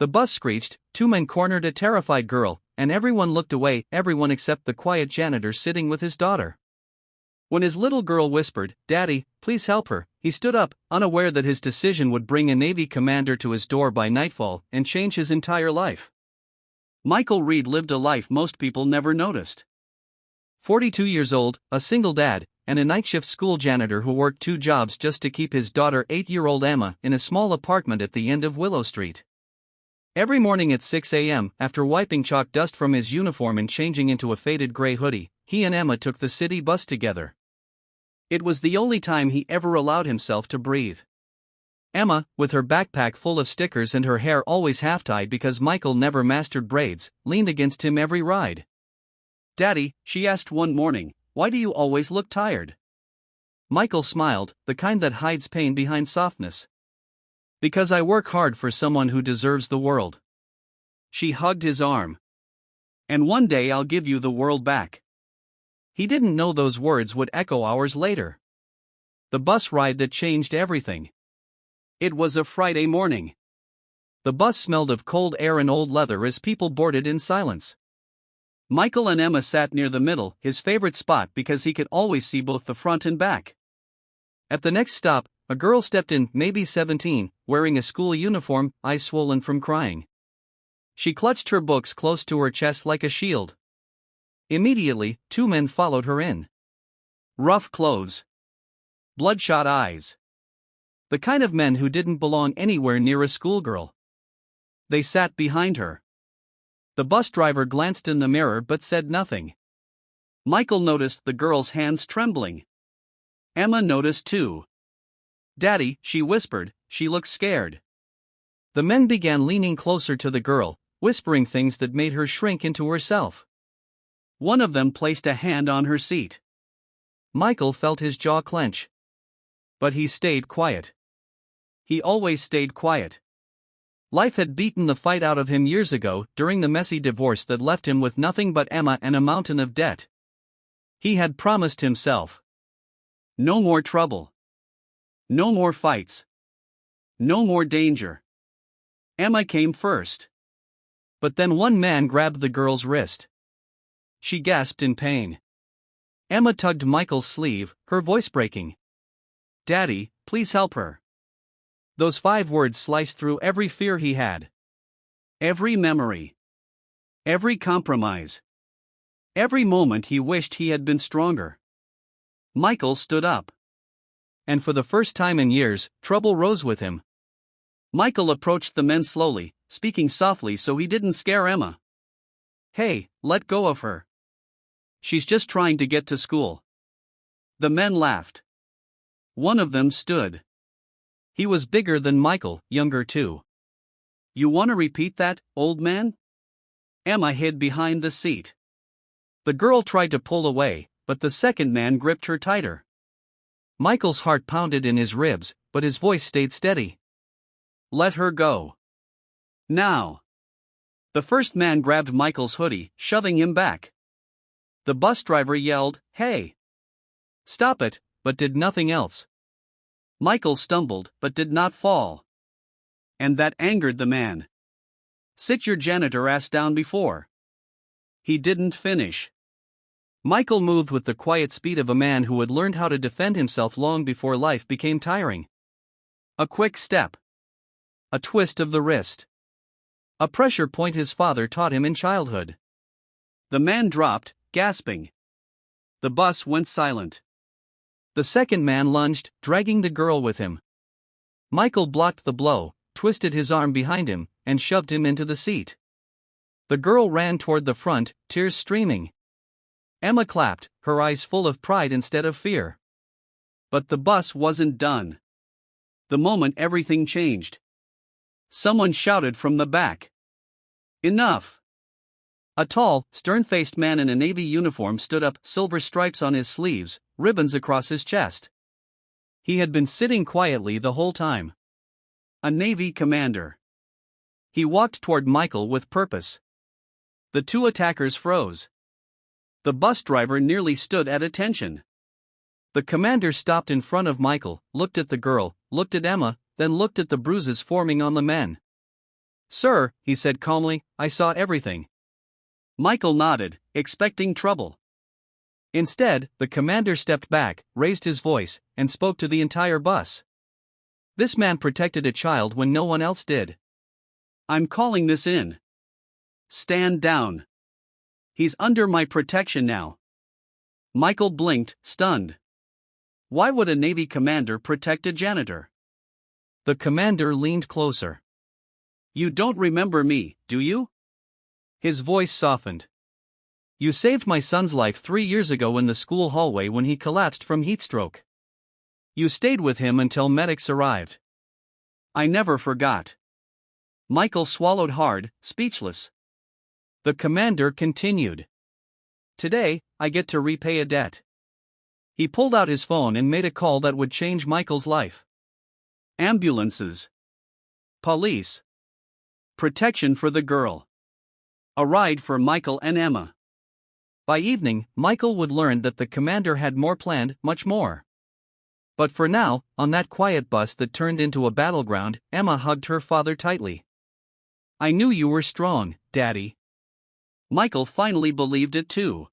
The bus screeched, two men cornered a terrified girl, and everyone looked away, everyone except the quiet janitor sitting with his daughter. When his little girl whispered, "Daddy, please help her," he stood up, unaware that his decision would bring a Navy commander to his door by nightfall and change his entire life. Michael Reed lived a life most people never noticed. 42 years old, a single dad, and a night shift school janitor who worked two jobs just to keep his daughter 8-year-old Emma in a small apartment at the end of Willow Street. Every morning at 6 a.m., after wiping chalk dust from his uniform and changing into a faded gray hoodie, he and Emma took the city bus together. It was the only time he ever allowed himself to breathe. Emma, with her backpack full of stickers and her hair always half-tied because Michael never mastered braids, leaned against him every ride. "Daddy," she asked one morning, "why do you always look tired?" Michael smiled, the kind that hides pain behind softness. "Because I work hard for someone who deserves the world." She hugged his arm. "And one day I'll give you the world back." He didn't know those words would echo hours later. The bus ride that changed everything. It was a Friday morning. The bus smelled of cold air and old leather as people boarded in silence. Michael and Emma sat near the middle, his favorite spot because he could always see both the front and back. At the next stop, a girl stepped in, maybe 17, wearing a school uniform, eyes swollen from crying. She clutched her books close to her chest like a shield. Immediately, two men followed her in. Rough clothes. Bloodshot eyes. The kind of men who didn't belong anywhere near a schoolgirl. They sat behind her. The bus driver glanced in the mirror but said nothing. Michael noticed the girl's hands trembling. Emma noticed too. "Daddy," she whispered, "she looks scared." The men began leaning closer to the girl, whispering things that made her shrink into herself. One of them placed a hand on her seat. Michael felt his jaw clench. But he stayed quiet. He always stayed quiet. Life had beaten the fight out of him years ago, during the messy divorce that left him with nothing but Emma and a mountain of debt. He had promised himself. No more trouble. No more fights. No more danger. Emma came first. But then one man grabbed the girl's wrist. She gasped in pain. Emma tugged Michael's sleeve, her voice breaking. "Daddy, please help her." Those 5 words sliced through every fear he had. Every memory. Every compromise. Every moment he wished he had been stronger. Michael stood up. And for the first time in years, trouble rose with him. Michael approached the men slowly, speaking softly so he didn't scare Emma. "Hey, let go of her. She's just trying to get to school." The men laughed. One of them stood. He was bigger than Michael, younger too. "You want to repeat that, old man?" Emma hid behind the seat. The girl tried to pull away, but the second man gripped her tighter. Michael's heart pounded in his ribs, but his voice stayed steady. "Let her go. Now." The first man grabbed Michael's hoodie, shoving him back. The bus driver yelled, "Hey! Stop it," but did nothing else. Michael stumbled, but did not fall. And that angered the man. "Sit your janitor ass down before." He didn't finish. Michael moved with the quiet speed of a man who had learned how to defend himself long before life became tiring. A quick step. A twist of the wrist. A pressure point his father taught him in childhood. The man dropped, gasping. The bus went silent. The second man lunged, dragging the girl with him. Michael blocked the blow, twisted his arm behind him, and shoved him into the seat. The girl ran toward the front, tears streaming. Emma clapped, her eyes full of pride instead of fear. But the bus wasn't done. The moment everything changed. Someone shouted from the back. "Enough!" A tall, stern-faced man in a Navy uniform stood up, silver stripes on his sleeves, ribbons across his chest. He had been sitting quietly the whole time. A Navy commander. He walked toward Michael with purpose. The two attackers froze. The bus driver nearly stood at attention. The commander stopped in front of Michael, looked at the girl, looked at Emma, then looked at the bruises forming on the men. Sir, he said calmly, I saw everything. Michael nodded, expecting trouble. Instead, the commander stepped back, raised his voice, and spoke to the entire bus. This man protected a child when no one else did. I'm calling this in. Stand down. He's under my protection now. Michael blinked, stunned. Why would a Navy commander protect a janitor? The commander leaned closer. You don't remember me, do you? His voice softened. You saved my son's life 3 years ago in the school hallway when he collapsed from heatstroke. You stayed with him until medics arrived. I never forgot. Michael swallowed hard, speechless. The commander continued. Today, I get to repay a debt. He pulled out his phone and made a call that would change Michael's life. Ambulances. Police. Protection for the girl. A ride for Michael and Emma. By evening, Michael would learn that the commander had more planned, much more. But for now, on that quiet bus that turned into a battleground, Emma hugged her father tightly. I knew you were strong, Daddy. Michael finally believed it too.